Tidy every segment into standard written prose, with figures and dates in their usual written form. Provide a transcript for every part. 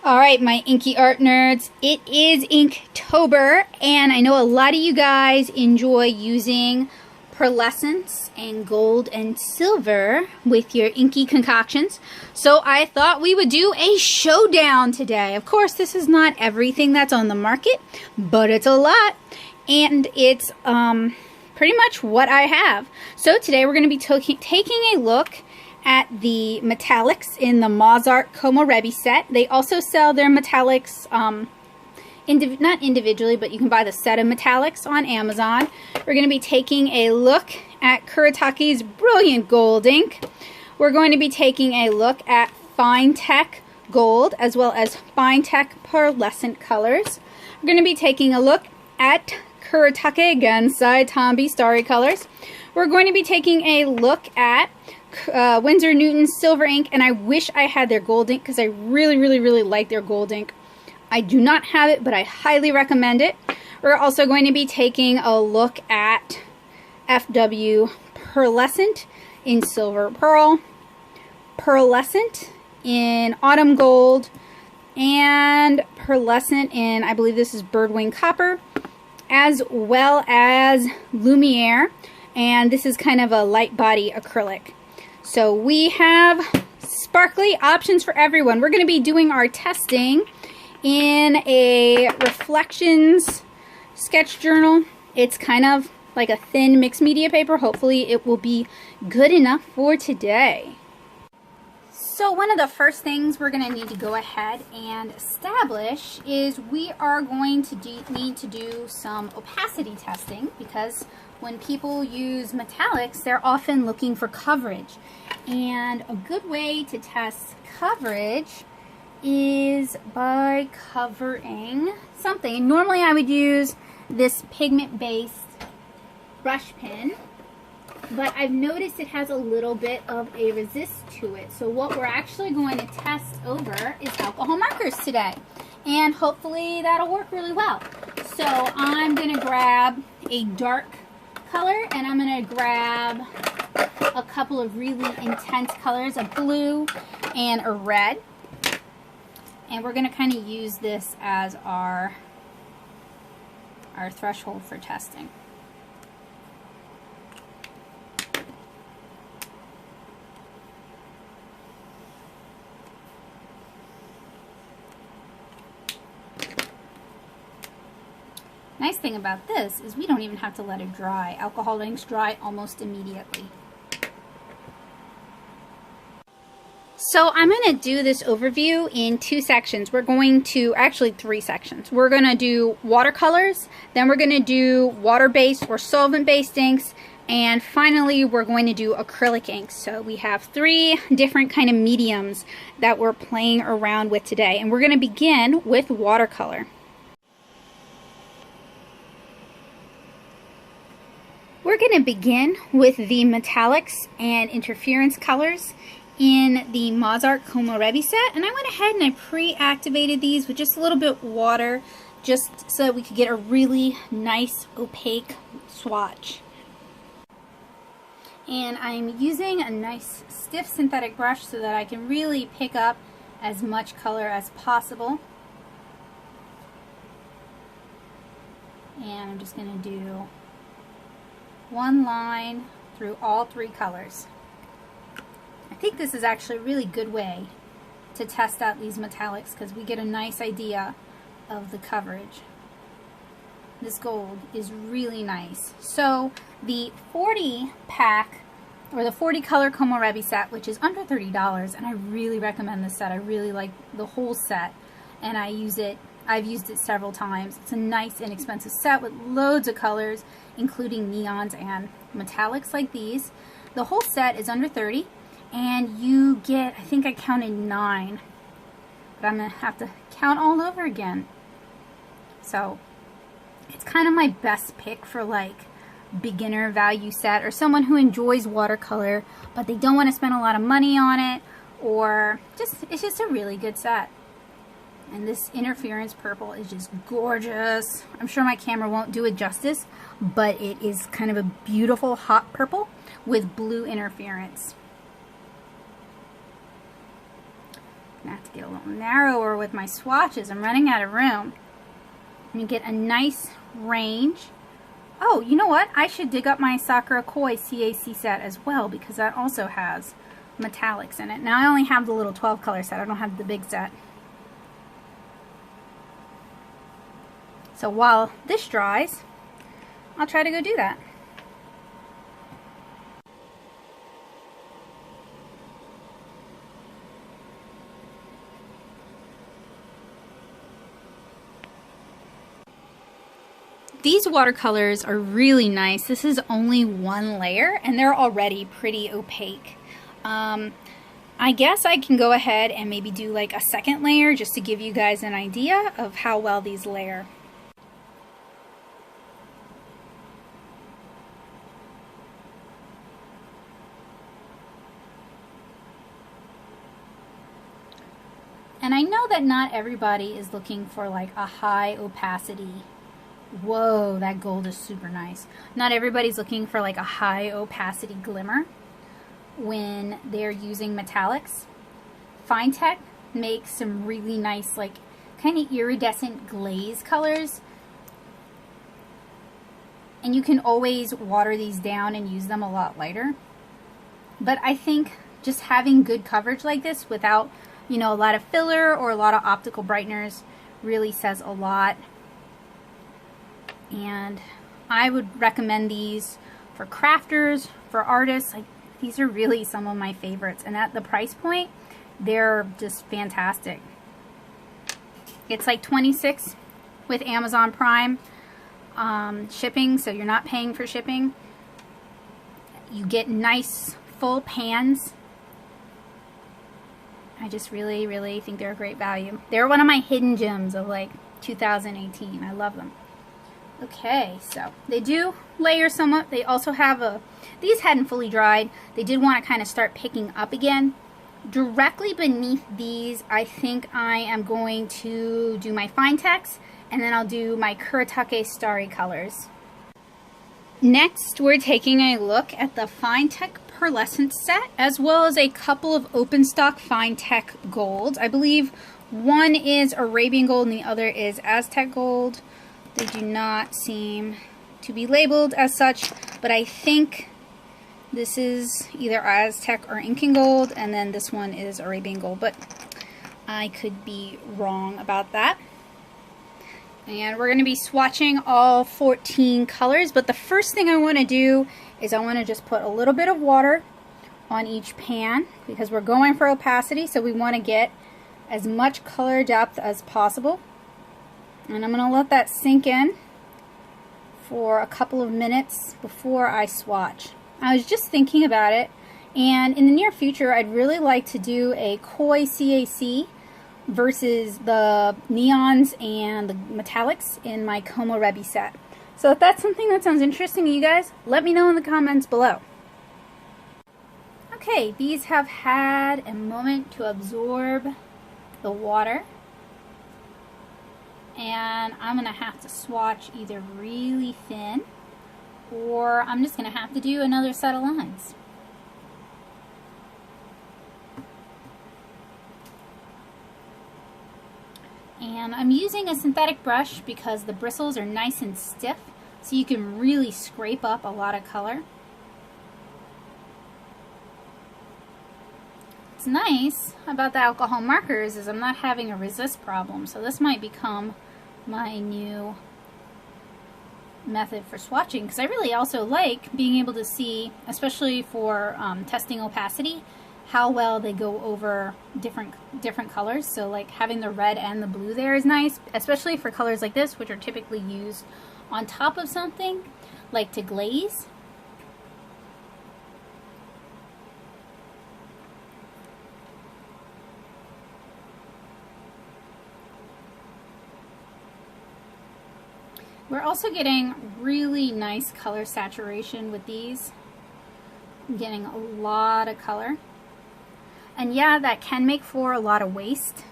Alright, my inky art nerds, it is Inktober, and I know a lot of you guys enjoy using pearlescence and gold and silver with your inky concoctions. So I thought we would do a showdown today. Of course, this is not everything that's on the market, but it's a lot, and it's pretty much what I have. So today we're going to be taking a look at the metallics in the Mozart Komorebi set. They also sell their metallics, not individually, but you can buy the set of metallics on Amazon. We're going to be taking a look at Kurati's brilliant gold ink. We're going to be taking a look at Fine-Tech Gold as well as Fine-Tech Pearlescent colors. We're going to be taking a look at Kuraki Gansai Starry colors. We're going to be taking a look at Windsor Newton's silver ink, and I wish I had their gold ink because I really like their gold ink. I do not have it, but I highly recommend it. We're also going to be taking a look at FW Pearlescent in silver pearl, Pearlescent in autumn gold, and Pearlescent in, I believe this is Birdwing Copper, as well as Lumiere, and this is kind of a light body acrylic. So we have sparkly options for everyone. We're going to be doing our testing in a reflections sketch journal. It's kind of like a thin mixed media paper. Hopefully it will be good enough for today. So one of the first things we're going to need to go ahead and establish is we are going to need to do some opacity testing, because when people use metallics, they're often looking for coverage. And a good way to test coverage is by covering something. Normally I would use this pigment-based brush pen, but I've noticed it has a little bit of a resist to it. So what we're actually going to test over is alcohol markers today. And hopefully that'll work really well. So I'm going to grab a dark color, and I'm going to grab a couple of really intense colors, a blue and a red. And we're going to kind of use this as our threshold for testing. Nice thing about this is we don't even have to let it dry. Alcohol inks dry almost immediately. So I'm going to do this overview in two sections. We're going to, actually three sections. We're going to do watercolors, then we're going to do water-based or solvent-based inks, and finally we're going to do acrylic inks. So we have three different kind of mediums that we're playing around with today, and we're going to begin with watercolor. We're going to begin with the metallics and interference colors in the Mozart Komorebi set, and I went ahead and I pre-activated these with just a little bit of water, just so that we could get a really nice opaque swatch. And I'm using a nice stiff synthetic brush so that I can really pick up as much color as possible. And I'm just going to do one line through all three colors. I think this is actually a really good way to test out these metallics because we get a nice idea of the coverage. This gold is really nice. So the 40 pack or the 40 color Komorebi set, which is under $30, and I really recommend this set. I really like the whole set, and I've used it several times. It's a nice inexpensive set with loads of colors, including neons and metallics like these. The whole set is under $30, and you get, I think I counted 9, but I'm going to have to count all over again. So it's kind of my best pick for like beginner value set, or someone who enjoys watercolor but they don't want to spend a lot of money on it, or it's just a really good set. And this interference purple is just gorgeous. I'm sure my camera won't do it justice, but it is kind of a beautiful hot purple with blue interference. I'm gonna have to get a little narrower with my swatches. I'm running out of room. And you get a nice range. Oh, you know what? I should dig up my Sakura Koi CAC set as well, because that also has metallics in it. Now I only have the little 12 color set. I don't have the big set. So while this dries, I'll try to go do that. These watercolors are really nice. This is only one layer and they're already pretty opaque. I guess I can go ahead and maybe do like a second layer just to give you guys an idea of how well these layer. And I know that not everybody is looking for like a high opacity. Whoa, that gold is super nice. Not everybody's looking for like a high opacity glimmer when they're using metallics. Finetech makes some really nice like kind of iridescent glaze colors. And you can always water these down and use them a lot lighter. But I think just having good coverage like this without, you know, a lot of filler or a lot of optical brighteners really says a lot. And I would recommend these for crafters, for artists. Like, these are really some of my favorites. And at the price point, they're just fantastic. It's like $26 with Amazon Prime shipping, so you're not paying for shipping. You get nice full pans. I just really, really think they're a great value. They're one of my hidden gems of like 2018. I love them. Okay, so they do layer somewhat. They also have these hadn't fully dried. They did want to kind of start picking up again. Directly beneath these, I think I am going to do my Finetechs, and then I'll do my Kurtik Starry colors. Next, we're taking a look at the Finetech Pearlescent set, as well as a couple of open stock Finetech Golds. I believe one is Arabian Gold and the other is Aztec Gold. They do not seem to be labeled as such, but I think this is either Aztec or Incan Gold, and then this one is Arabian Gold, but I could be wrong about that. And we're going to be swatching all 14 colors, but the first thing I want to do is I want to just put a little bit of water on each pan, because we're going for opacity, so we want to get as much color depth as possible. And I'm going to let that sink in for a couple of minutes before I swatch. I was just thinking about it, and in the near future I'd really like to do a Koi CAC versus the neons and the metallics in my Komorebi set. So if that's something that sounds interesting to you guys, let me know in the comments below. Okay, these have had a moment to absorb the water. And I'm going to have to swatch either really thin, or I'm just going to have to do another set of lines. And I'm using a synthetic brush because the bristles are nice and stiff, so you can really scrape up a lot of color. What's nice about the alcohol markers is I'm not having a resist problem, so this might become my new method for swatching, because I really also like being able to see, especially for testing opacity, how well they go over different colors. So like having the red and the blue there is nice, especially for colors like this, which are typically used on top of something like to glaze. We're also getting really nice color saturation with these. I'm getting a lot of color. And yeah, that can make for a lot of waste.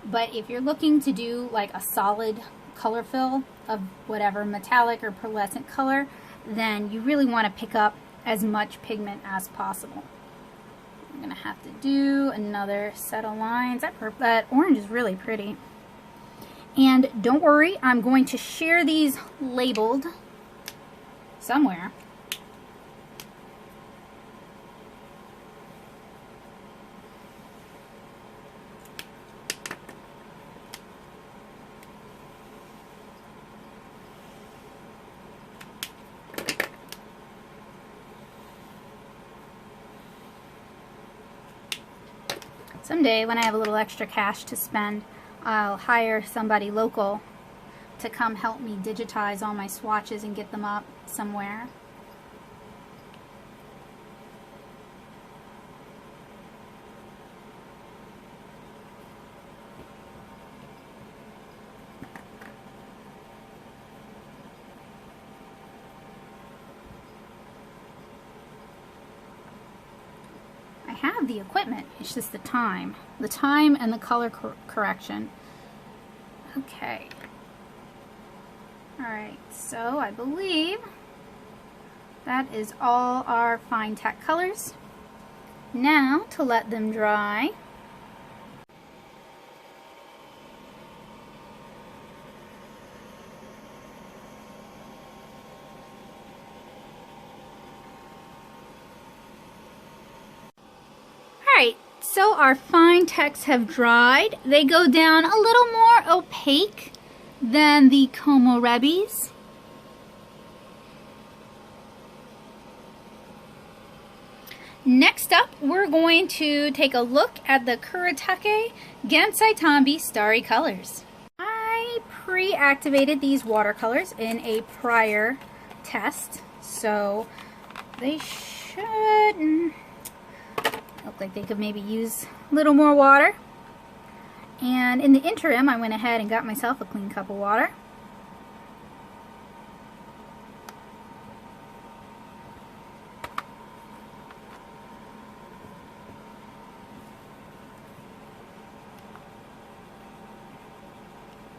But if you're looking to do like a solid color fill of whatever metallic or pearlescent color, then you really want to pick up as much pigment as possible. I'm gonna have to do another set of lines. That orange is really pretty. And don't worry, I'm going to share these labeled somewhere. Someday, when I have a little extra cash to spend, I'll hire somebody local to come help me digitize all my swatches and get them up somewhere. Have the equipment, it's just the time and the color correction. Okay, all right, so I believe that is all our fine tech colors. Now to let them dry. Alright, so our fine techs have dried. They go down a little more opaque than the Komorebis. Next up, we're going to take a look at the Kuraki Gold Starry colors. I pre-activated these watercolors in a prior test, so they should look like they could maybe use a little more water. And in the interim, I went ahead and got myself a clean cup of water.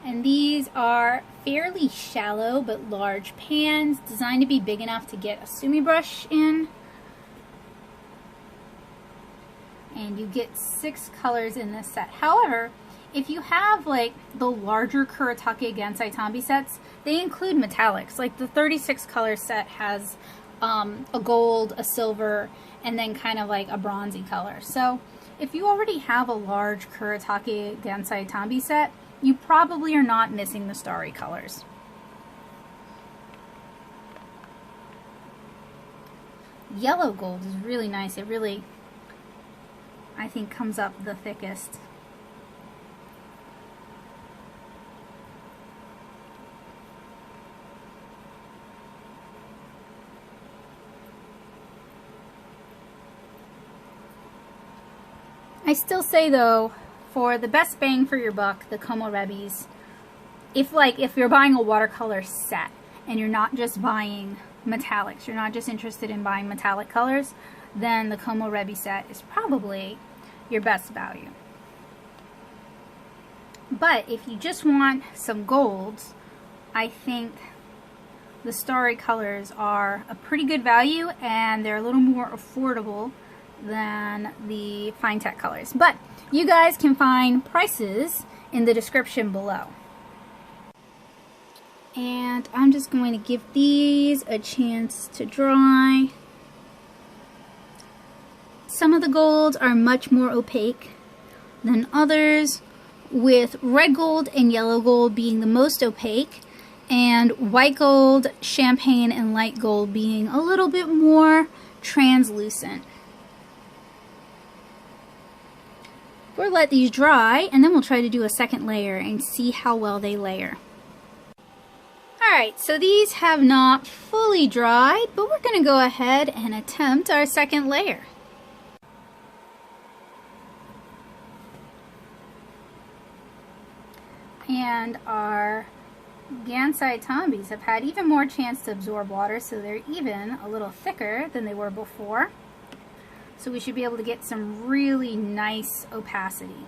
And these are fairly shallow but large pans designed to be big enough to get a sumi brush in. And you get 6 colors in this set. However, if you have like the larger Kuraki Gold sets, they include metallics. Like the 36 color set has a gold, a silver, and then kind of like a bronzy color. So if you already have a large Kuraki Gold set, you probably are not missing the starry colors. Yellow gold is really nice. It really, I think, comes up the thickest. I still say though, for the best bang for your buck, the Komorebis, if you're buying a watercolor set and you're not just buying metallics, you're not just interested in buying metallic colors, then the Komorebi set is probably your best value. But if you just want some golds, I think the starry colors are a pretty good value, and they're a little more affordable than the fine tech colors. But you guys can find prices in the description below. And I'm just going to give these a chance to dry. Some of the golds are much more opaque than others, with red gold and yellow gold being the most opaque, and white gold, champagne, and light gold being a little bit more translucent. We'll let these dry, and then we'll try to do a second layer and see how well they layer. Alright, so these have not fully dried, but we're going to go ahead and attempt our second layer. And our Gansai Tombis have had even more chance to absorb water, so they're even a little thicker than they were before. So we should be able to get some really nice opacity.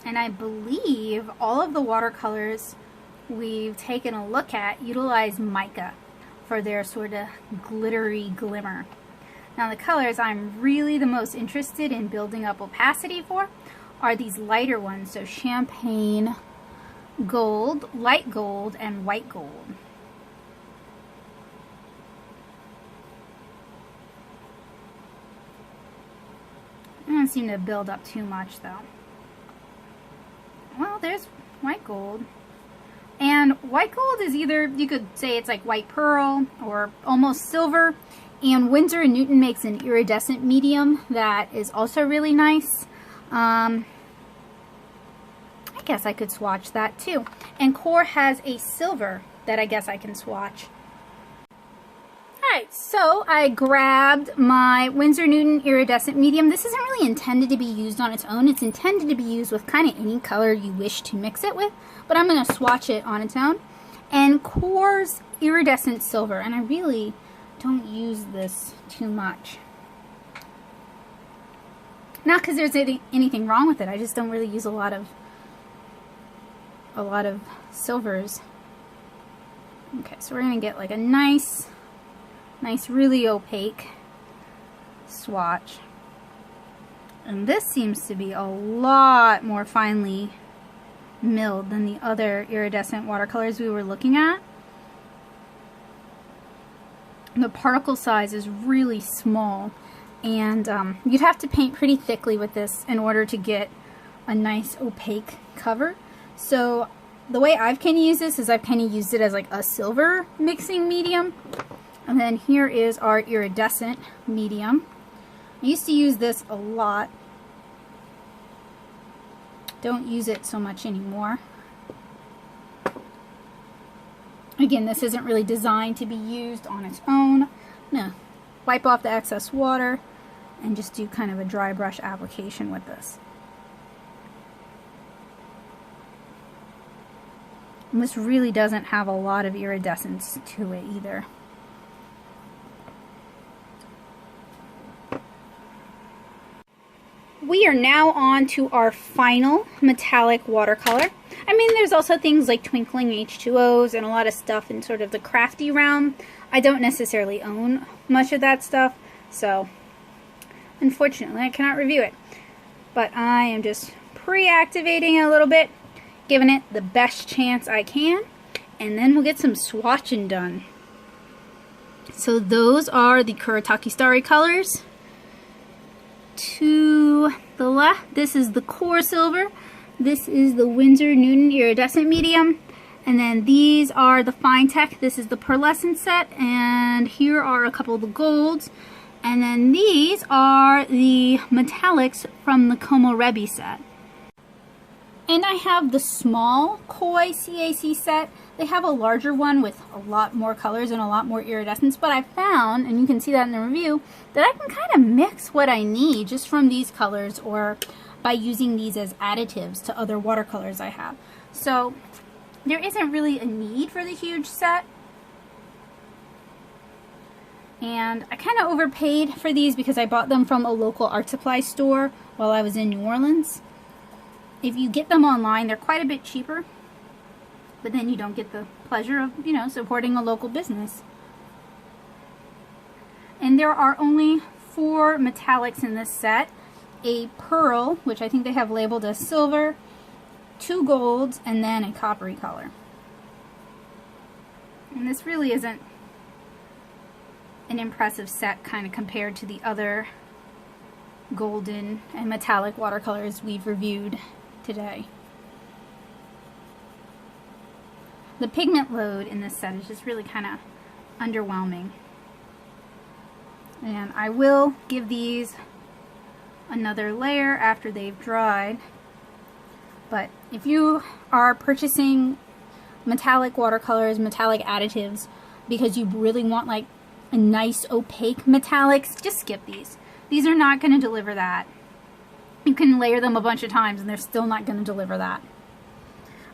And I believe all of the watercolors we've taken a look at utilize mica for their sort of glittery glimmer. Now the colors I'm really the most interested in building up opacity for are these lighter ones, so champagne gold, light gold, and white gold. I don't seem to build up too much though. Well, there's white gold. And white gold is either, you could say it's like white pearl or almost silver. And Windsor & Newton makes an iridescent medium that is also really nice. I guess I could swatch that too. And Core has a silver that I guess I can swatch. Alright, so I grabbed my Windsor & Newton iridescent medium. This isn't really intended to be used on its own. It's intended to be used with kind of any color you wish to mix it with. But I'm going to swatch it on its own. And Core's iridescent silver. And I really don't use this too much. Not because there's anything wrong with it. I just don't really use a lot of silvers. Okay, so we're going to get like a nice really opaque swatch. And this seems to be a lot more finely milled than the other iridescent watercolors we were looking at. The particle size is really small, and you'd have to paint pretty thickly with this in order to get a nice opaque cover. So the way I've kind of used this is I've kind of used it as like a silver mixing medium. And then here is our iridescent medium. I used to use this a lot. Don't use it so much anymore. Again, this isn't really designed to be used on its own. I'm gonna wipe off the excess water and just do kind of a dry brush application with this. And this really doesn't have a lot of iridescence to it either. We are now on to our final metallic watercolor. I mean, there's also things like twinkling H2Os and a lot of stuff in sort of the crafty realm. I don't necessarily own much of that stuff, so unfortunately I cannot review it. But I am just pre-activating it a little bit, giving it the best chance I can, and then we'll get some swatching done. So those are the Kuraki Starry colors. To the left, this is the Core Silver. This is the Windsor Newton Iridescent Medium. And then these are the Fine Tech. This is the Pearlescent set. And here are a couple of the golds. And then these are the metallics from the Komorebi set. And I have the small Koi CAC set. They have a larger one with a lot more colors and a lot more iridescence, but I found, and you can see that in the review, that I can kind of mix what I need just from these colors or by using these as additives to other watercolors I have. So there isn't really a need for the huge set. And I kind of overpaid for these because I bought them from a local art supply store while I was in New Orleans. If you get them online, they're quite a bit cheaper, but then you don't get the pleasure of, you know, supporting a local business. And there are only 4 metallics in this set. A pearl, which I think they have labeled as silver, 2 golds, and then a coppery color. And this really isn't an impressive set kind of compared to the other golden and metallic watercolors we've reviewed today. The pigment load in this set is just really kind of underwhelming. And I will give these another layer after they've dried. But if you are purchasing metallic watercolors, metallic additives, because you really want like a nice opaque metallics, just skip these. These are not going to deliver that. You can layer them a bunch of times and they're still not going to deliver that.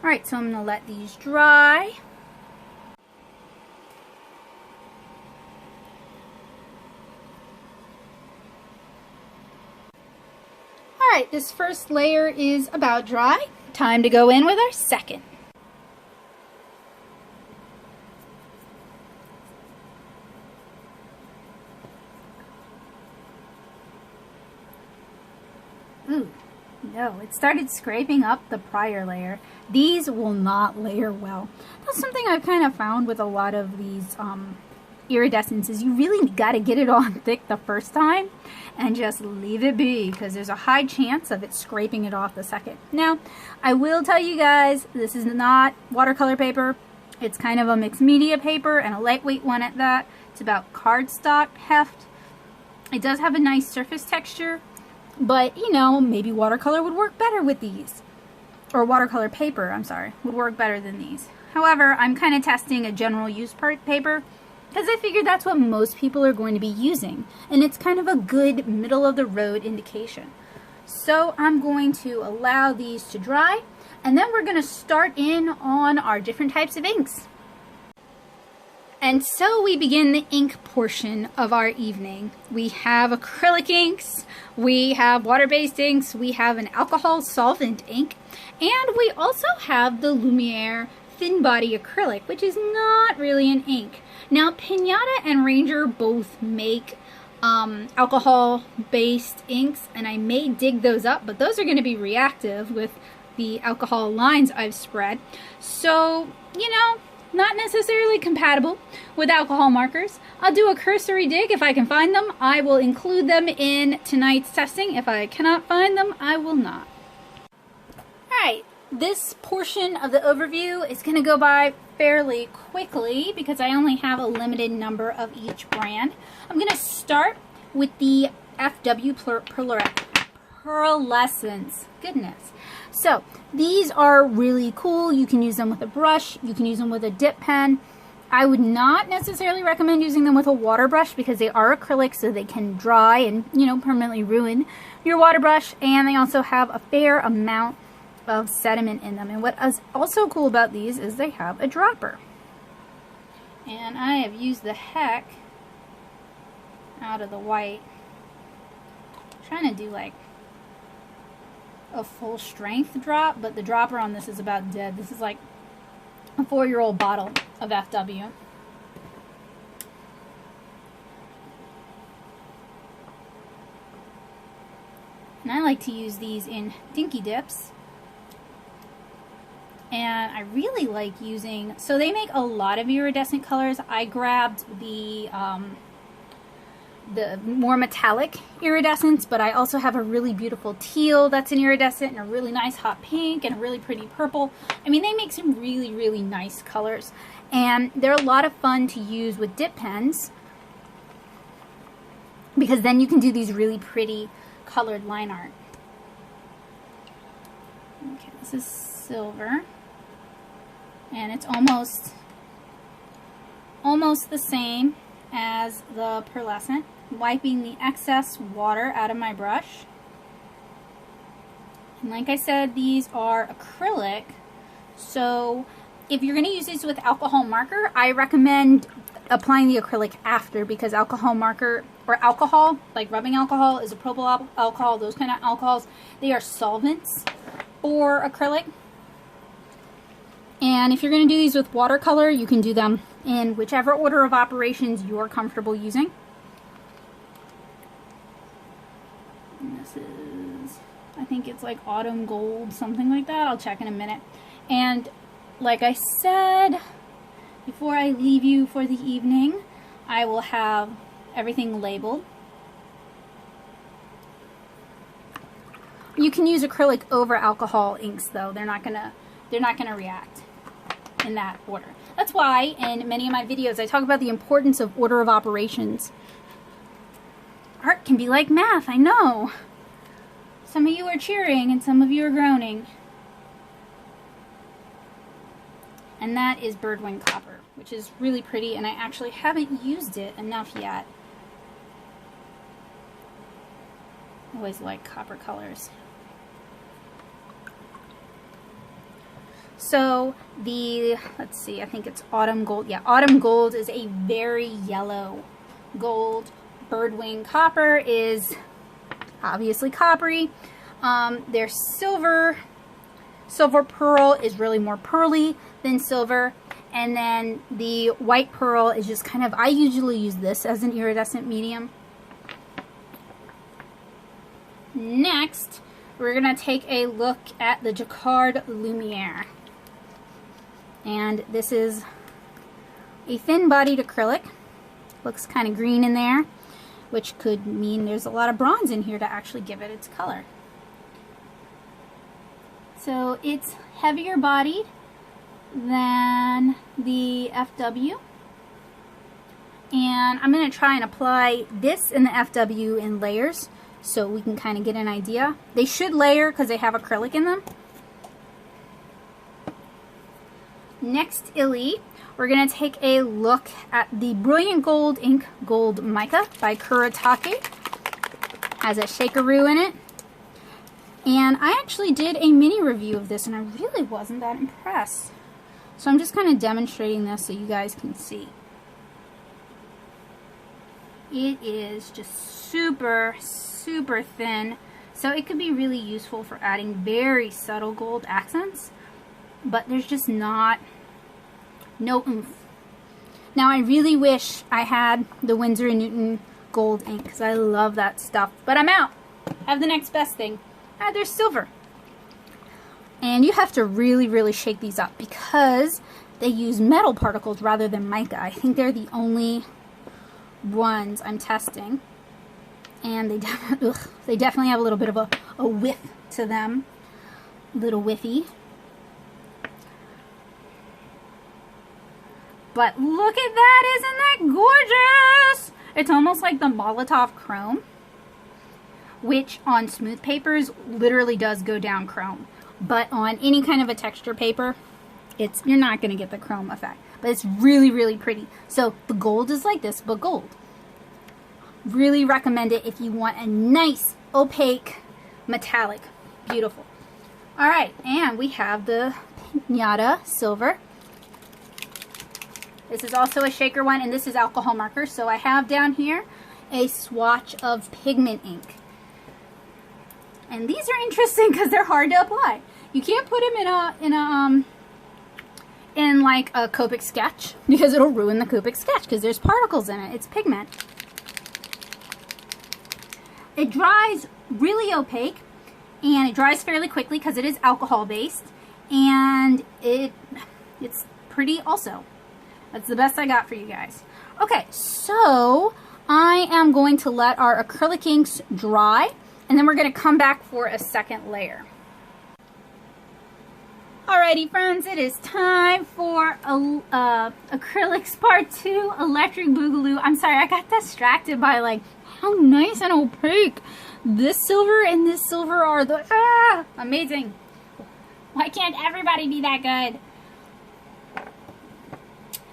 Alright, so I'm going to let these dry. Alright, this first layer is about dry. Time to go in with our second. Ooh, no, it started scraping up the prior layer. These will not layer well. That's something I've kind of found with a lot of these iridescents, is you really got to get it on thick the first time and just leave it be, because there's a high chance of it scraping it off the second. Now, I will tell you guys, this is not watercolor paper. It's kind of a mixed media paper, and a lightweight one at that. It's about cardstock heft. It does have a nice surface texture, but you know, maybe watercolor would work better with these. Or watercolor paper, I'm sorry, would work better than these. However, I'm kind of testing a general use paper, because I figured that's what most people are going to be using, and it's kind of a good middle of the road indication. So I'm going to allow these to dry, and then we're going to start in on our different types of inks. And so we begin the ink portion of our evening. We have acrylic inks, we have water-based inks, we have an alcohol solvent ink, and we also have the Lumiere thin body acrylic, which is not really an ink. Now, Pinata and Ranger both make alcohol-based inks, and I may dig those up, but those are going to be reactive with the alcohol lines I've spread. So, you know, not necessarily compatible with alcohol markers. I'll do a cursory dig if I can find them. I will include them in tonight's testing. If I cannot find them, I will not. Alright, this portion of the overview is going to go by fairly quickly because I only have a limited number of each brand. I'm going to start with the FW Pearlescents. Goodness. So, these are really cool. You can use them with a brush. You can use them with a dip pen. I would not necessarily recommend using them with a water brush because they are acrylic, so they can dry and, you know, permanently ruin your water brush. And they also have a fair amount of sediment in them. And what is also cool about these is they have a dropper. And I have used the heck out of the white. I'm trying to do like a full strength drop, but the dropper on this is about dead. This is like a 4-year-old bottle of FW. And I like to use these in dinky dips. And I really like using, so they make a lot of iridescent colors. I grabbed the more metallic iridescents, but I also have a really beautiful teal that's an iridescent, and a really nice hot pink, and a really pretty purple. I mean, they make some really, really nice colors. And they're a lot of fun to use with dip pens, because then you can do these really pretty colored line art. Okay, this is silver. And it's almost the same as the pearlescent. Wiping the excess water out of my brush. And like I said, these are acrylic. So if you're going to use these with alcohol marker, I recommend applying the acrylic after, because alcohol marker, or alcohol, like rubbing alcohol, isopropyl alcohol, those kind of alcohols, they are solvents for acrylic. And if you're going to do these with watercolor, you can do them in whichever order of operations you're comfortable using. And this is, I think it's like autumn gold, something like that. I'll check in a minute. And like I said, before I leave you for the evening, I will have everything labeled. You can use acrylic over alcohol inks though. They're not gonna react in that order. That's why in many of my videos I talk about the importance of order of operations. Art can be like math, I know. Some of you are cheering and some of you are groaning. And that is Birdwing Copper, which is really pretty, and I actually haven't used it enough yet. I always like copper colors. So the, let's see, I think it's autumn gold. Yeah, autumn gold is a very yellow gold. Birdwing Copper is obviously coppery. Their silver pearl is really more pearly than silver. And then the white pearl is just kind of, I usually use this as an iridescent medium. Next, we're going to take a look at the Jacquard Lumiere. And this is a thin-bodied acrylic. Looks kind of green in there, which could mean there's a lot of bronze in here to actually give it its color. So it's heavier bodied than the FW. And I'm going to try and apply this and the FW in layers so we can kind of get an idea. They should layer because they have acrylic in them. Next, we're going to take a look at the Brilliant Gold Ink Gold Mica by Kuraki. Has a shakeroo in it. And I actually did a mini review of this and I really wasn't that impressed. So I'm just kind of demonstrating this so you guys can see. It is just super, super thin. So it could be really useful for adding very subtle gold accents. But there's just no oomph. Now I really wish I had the Windsor & Newton gold ink because I love that stuff. But I'm out. I have the next best thing. There's silver. And you have to really, really shake these up because they use metal particles rather than mica. I think they're the only ones I'm testing. And they definitely have a little bit of a whiff to them. A little whiffy. But look at that, isn't that gorgeous? It's almost like the Molotov chrome, which on smooth papers literally does go down chrome. But on any kind of a texture paper, you're not going to get the chrome effect. But it's really, really pretty. So the gold is like this, but gold. Really recommend it if you want a nice, opaque, metallic. Beautiful. Alright, and we have the Nyada Silver. This is also a shaker one, and this is alcohol marker. So I have down here a swatch of pigment ink. And these are interesting because they're hard to apply. You can't put them in like a Copic sketch because it'll ruin the Copic sketch because there's particles in it. It's pigment. It dries really opaque and it dries fairly quickly because it is alcohol based, and it's pretty also. That's the best I got for you guys. Okay, so I am going to let our acrylic inks dry, and then we're going to come back for a second layer. Alrighty friends, it is time for Acrylics Part 2, Electric Boogaloo. I'm sorry, I got distracted by like how nice and opaque this silver and this silver are. Amazing. Why can't everybody be that good?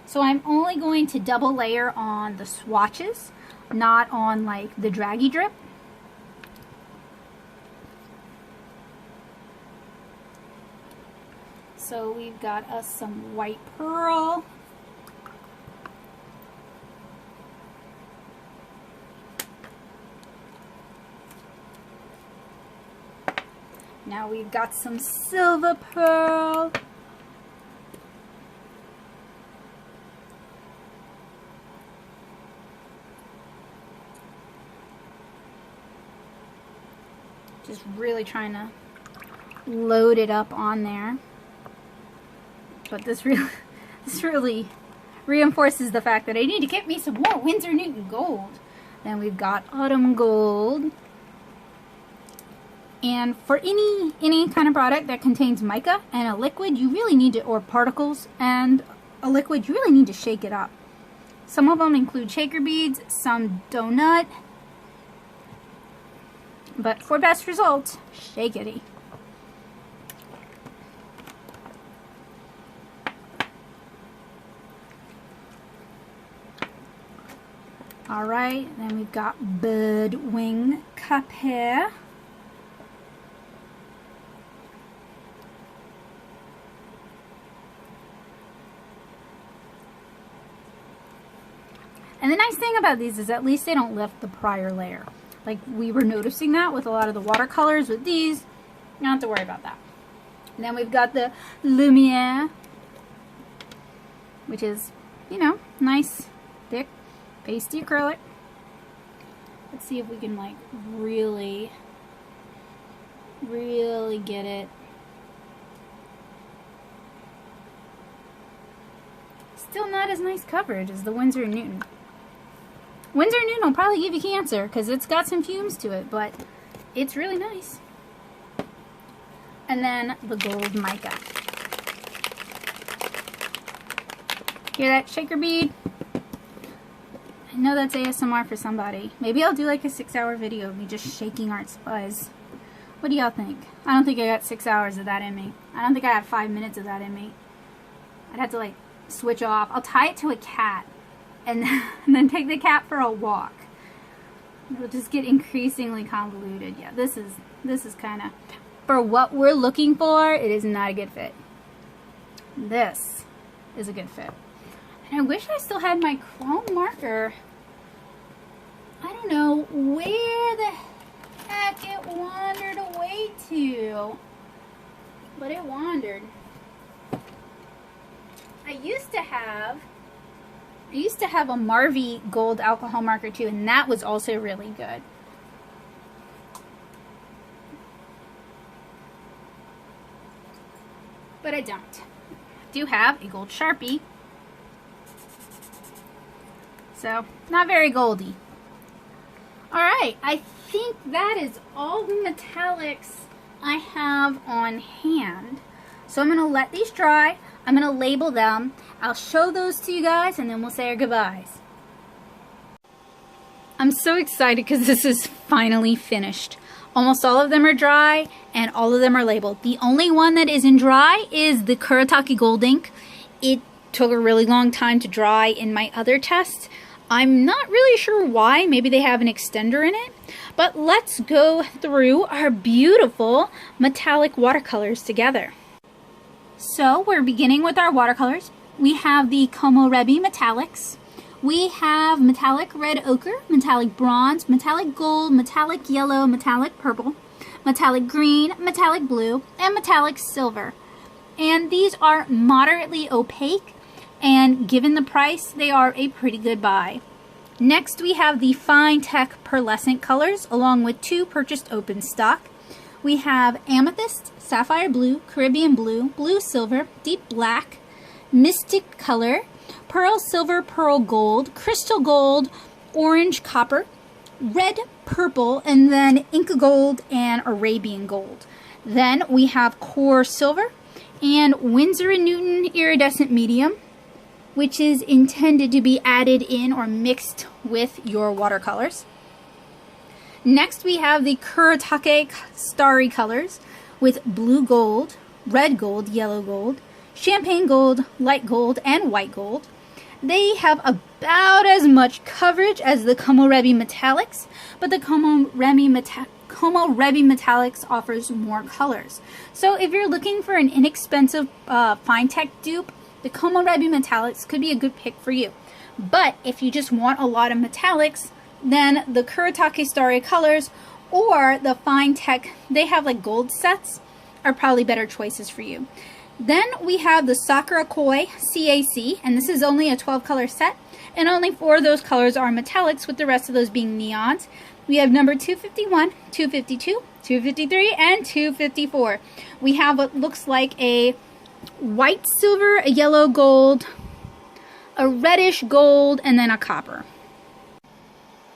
So I'm only going to double layer on the swatches, not on like the draggy drip. So we've got us some white pearl. Now we've got some silver pearl. Just really trying to load it up on there. But this really reinforces the fact that I need to get me some more Windsor Newton gold. Then we've got autumn gold. And for any kind of product that contains mica and a liquid, you really need to, or particles and a liquid, you really need to shake it up. Some of them include shaker beads, some donut. But for best results, shake it. Alright, then we've got Birdwing Copper. And the nice thing about these is at least they don't lift the prior layer. Like we were noticing that with a lot of the watercolors. With these, you don't have to worry about that. And then we've got the Lumia, which is, you know, nice, thick, pasty acrylic. Let's see if we can like really really get it. Still not as nice coverage as the Windsor & Newton. Windsor & Newton will probably give you cancer because it's got some fumes to it, but it's really nice. And then the gold mica. Hear that shaker bead? I know that's ASMR for somebody. Maybe I'll do like a 6-hour video of me just shaking art supplies. What do y'all think? I don't think I got 6 hours of that in me. I don't think I have 5 minutes of that in me. I'd have to like switch off. I'll tie it to a cat and then take the cat for a walk. It'll just get increasingly convoluted. Yeah, this is kind of, for what we're looking for, it is not a good fit. This is a good fit. And I wish I still had my chrome marker. I don't know where the heck it wandered away to, but it wandered. I used to have a Marvy gold alcohol marker too, and that was also really good. But I don't. I do have a gold Sharpie. So, not very goldy. Alright, I think that is all the metallics I have on hand. So I'm going to let these dry. I'm going to label them. I'll show those to you guys and then we'll say our goodbyes. I'm so excited because this is finally finished. Almost all of them are dry and all of them are labeled. The only one that isn't dry is the Kuraki Gold Ink. It took a really long time to dry in my other test. I'm not really sure why. Maybe they have an extender in it. But let's go through our beautiful metallic watercolors together. So we're beginning with our watercolors. We have the Komorebi Metallics. We have metallic red ochre, metallic bronze, metallic gold, metallic yellow, metallic purple, metallic green, metallic blue, and metallic silver. And these are moderately opaque, and given the price, they are a pretty good buy. Next, we have the Fine Tech Pearlescent colors, along with 2 purchased open stock. We have Amethyst, Sapphire Blue, Caribbean Blue, Blue Silver, Deep Black, Mystic Color, Pearl Silver, Pearl Gold, Crystal Gold, Orange Copper, Red Purple, and then Inca Gold and Arabian Gold. Then we have Core Silver and Windsor & Newton Iridescent Medium, which is intended to be added in or mixed with your watercolors. Next we have the Kurtik Starry colors with Blue Gold, Red Gold, Yellow Gold, Champagne Gold, Light Gold, and White Gold. They have about as much coverage as the Komorebi Metallics, but the Komorebi Metallics offers more colors. So if you're looking for an inexpensive fine tech dupe, the Komorebi Metallics could be a good pick for you. But if you just want a lot of metallics, then the Kuraki Starry colors or the Fine Tech, they have like gold sets, are probably better choices for you. Then we have the Sakura Koi CAC, and this is only a 12 color set, and only 4 of those colors are metallics, with the rest of those being neons. We have number 251, 252, 253, and 254. We have what looks like a white silver, a yellow gold, a reddish gold, and then a copper.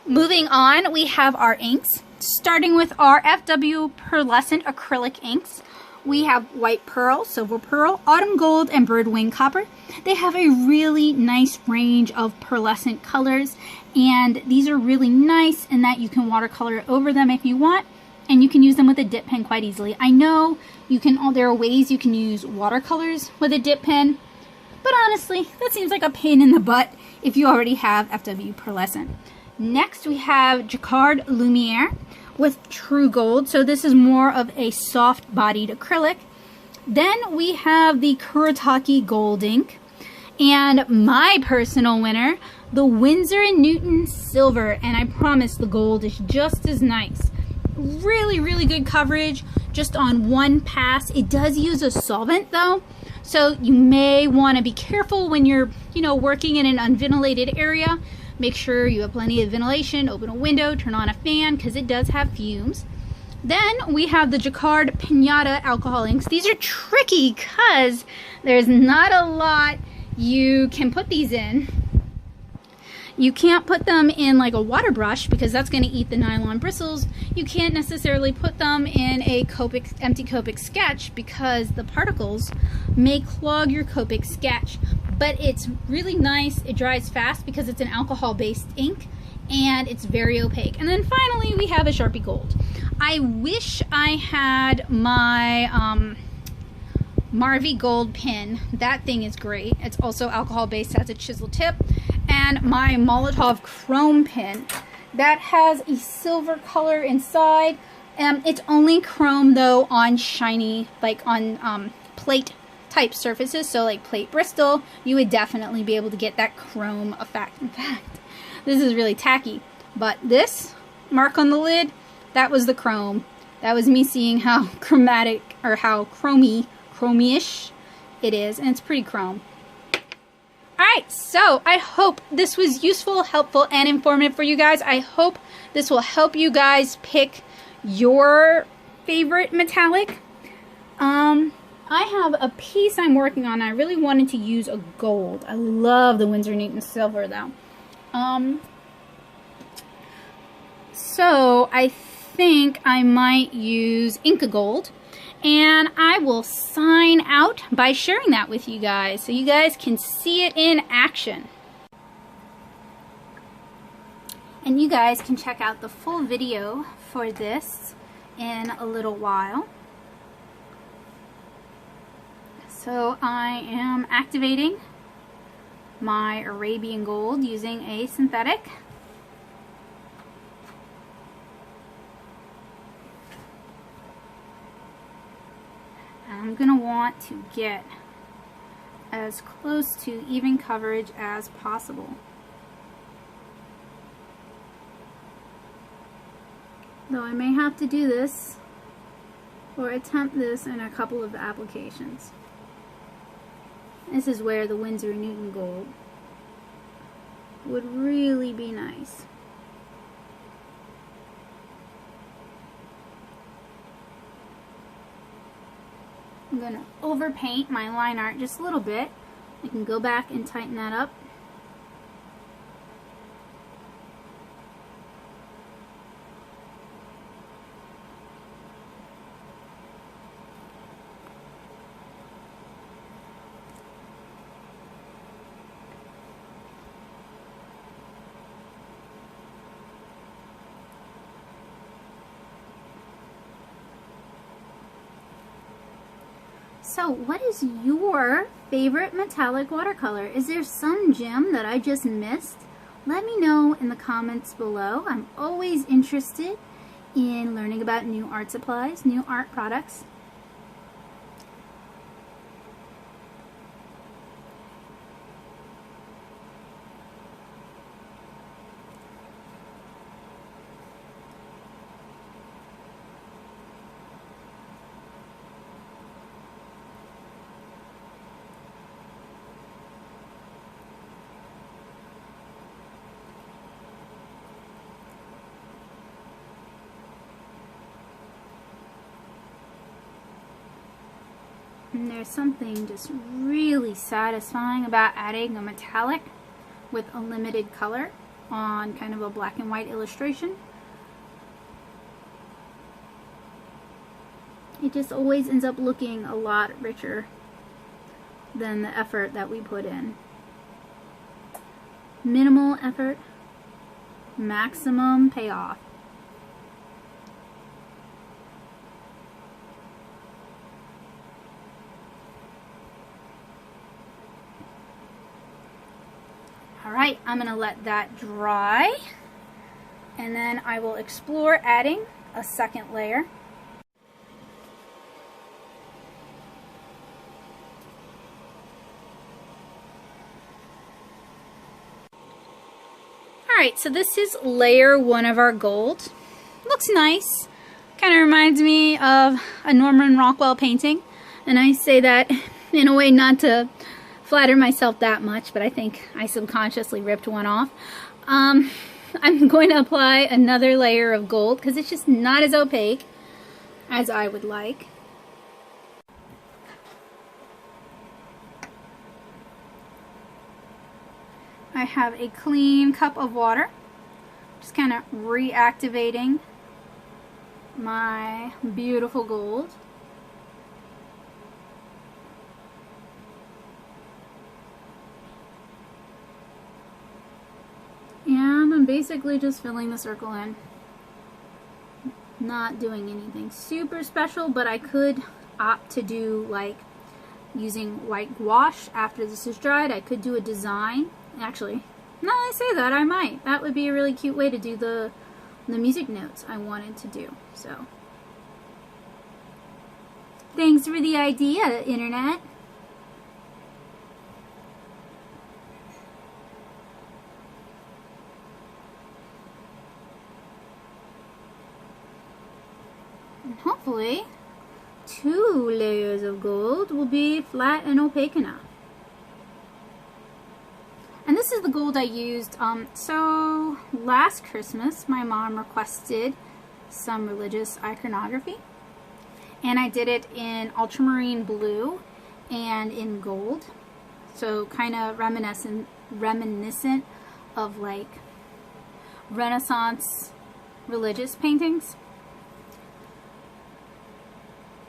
Moving on, we have our inks, starting with our FW Pearlescent acrylic inks. We have White Pearl, Silver Pearl, Autumn Gold, and Birdwing Copper. They have a really nice range of pearlescent colors, and these are really nice in that you can watercolor over them if you want, and you can use them with a dip pen quite easily. I know you can. There are ways you can use watercolors with a dip pen, but honestly, that seems like a pain in the butt if you already have FW Pearlescent. Next, we have Jacquard Lumiere with True Gold. So this is more of a soft-bodied acrylic. Then we have the Kuraki Gold Ink. And my personal winner, the Windsor & Newton Silver. And I promise the gold is just as nice. Really, really good coverage just on one pass. It does use a solvent though, so you may want to be careful when you're, working in an unventilated area. Make sure you have plenty of ventilation, open a window, turn on a fan, because it does have fumes. Then we have the Jacquard Pinata alcohol inks. These are tricky because there's not a lot you can put these in. You can't put them in like a water brush because that's going to eat the nylon bristles. You can't necessarily put them in a empty Copic sketch because the particles may clog your Copic sketch. But it's really nice. It dries fast because it's an alcohol-based ink and it's very opaque. And then finally we have a Sharpie Gold. I wish I had my Marvy Gold pin. That thing is great. It's also alcohol-based, has a chisel tip. And my Molotov chrome pin that has a silver color inside. It's only chrome though on shiny, like on plate type surfaces. So like plate Bristol, you would definitely be able to get that chrome effect. In fact, this is really tacky. But this mark on the lid, that was the chrome. That was me seeing how chromatic or how chromey-ish it is, and it's pretty chrome. Alright, so I hope this was useful, helpful, and informative for you guys. I hope this will help you guys pick your favorite metallic. I have a piece I'm working on. I really wanted to use a gold. I love the Windsor Newton Silver though. So I think I might use Inca Gold. And I will sign out by sharing that with you guys so you guys can see it in action. And you guys can check out the full video for this in a little while. So I am activating my Arabian Gold using a synthetic. I'm going to want to get as close to even coverage as possible. Though I may have to do this or attempt this in a couple of applications. This is where the Windsor Newton Gold would really be nice. I'm going to overpaint my line art just a little bit. I can go back and tighten that up. So what is your favorite metallic watercolor? Is there some gem that I just missed? Let me know in the comments below. I'm always interested in learning about new art supplies, new art products. And there's something just really satisfying about adding a metallic with a limited color on kind of a black and white illustration. It just always ends up looking a lot richer than the effort that we put in. Minimal effort, maximum payoff. Alright, I'm going to let that dry, and then I will explore adding a second layer. Alright, so this is layer 1 of our gold. Looks nice. Kind of reminds me of a Norman Rockwell painting, and I say that in a way not to flatter myself that much, but I think I subconsciously ripped one off. I'm going to apply another layer of gold because it's just not as opaque. as I would like. I have a clean cup of water, just kind of reactivating my beautiful gold. And I'm basically just filling the circle in. Not doing anything super special, but I could opt to do like using white gouache after this is dried. I could do a design. Actually, now that I say that, I might. That would be a really cute way to do the music notes I wanted to do. So, thanks for the idea, Internet. And hopefully, 2 layers of gold will be flat and opaque enough. And this is the gold I used. So last Christmas, my mom requested some religious iconography, and I did it in ultramarine blue and in gold. So kind of reminiscent of like Renaissance religious paintings.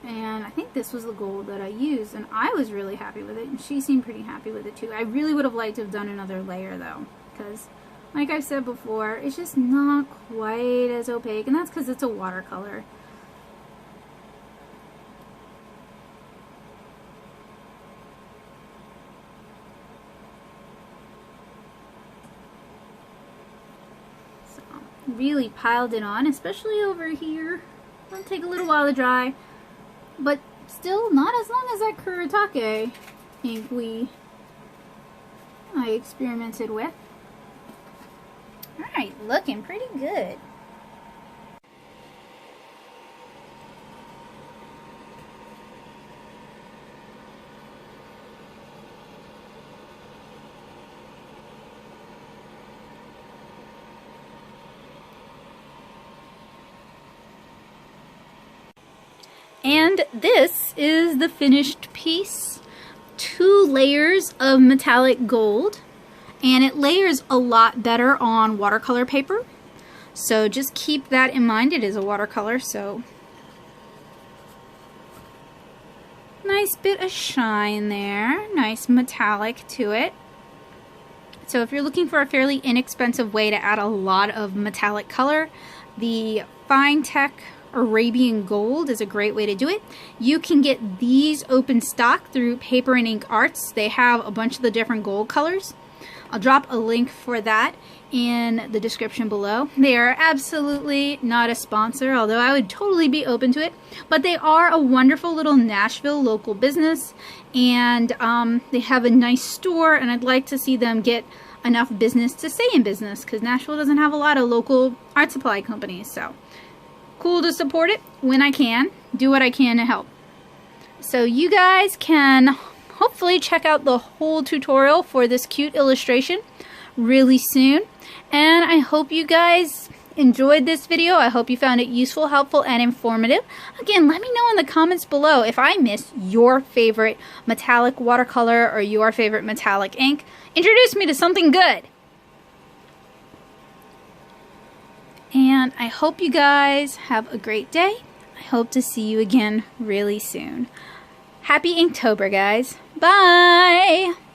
And I think this was the gold that I used, and I was really happy with it, and she seemed pretty happy with it too. I really would have liked to have done another layer though, because like I've said before, it's just not quite as opaque, and that's because it's a watercolor. So, really piled it on, especially over here. It'll take a little while to dry. But still not as long as that Kuraki ink I experimented with. Alright, looking pretty good. And this is the finished piece. 2 layers of metallic gold, and it layers a lot better on watercolor paper. So just keep that in mind. It is a watercolor, so nice bit of shine there. Nice metallic to it. So if you're looking for a fairly inexpensive way to add a lot of metallic color, the Fine Tech Arabian Gold is a great way to do it. You can get these open stock through Paper and Ink Arts. They have a bunch of the different gold colors. I'll drop a link for that in the description below. They are absolutely not a sponsor, although I would totally be open to it. But they are a wonderful little Nashville local business, and they have a nice store, and I'd like to see them get enough business to stay in business, because Nashville doesn't have a lot of local art supply companies. So cool to support it when I can, do what I can to help. So you guys can hopefully check out the whole tutorial for this cute illustration really soon. And I hope you guys enjoyed this video. I hope you found it useful, helpful, and informative. Again, let me know in the comments below if I missed your favorite metallic watercolor or your favorite metallic ink. Introduce me to something good. And I hope you guys have a great day. I hope to see you again really soon. Happy Inktober, guys. Bye!